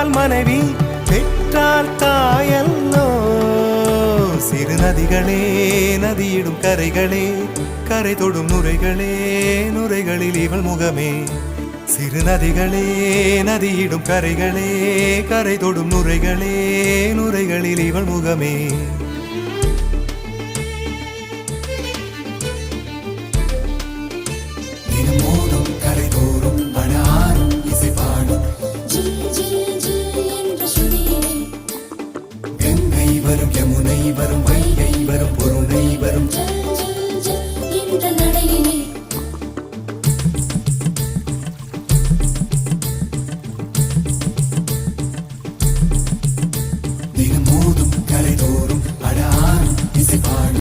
பெற்றால் மனைவி பெற்றால் தாயல்லோ. சிறு நதிகளே நதியிடும் கரைகளே கரை தொடும் நுரைகளே நுரைகளில் இவள் முகமே. சிறு நதிகளே நதியிடும் கரைகளே கரை தொடும் நுரைகளே நுரைகளில் இவள் முகமே. தினமோதும் கரை தோறும் படாரும் இசை பாடும் கங்கை வரும் யமுனை வரும்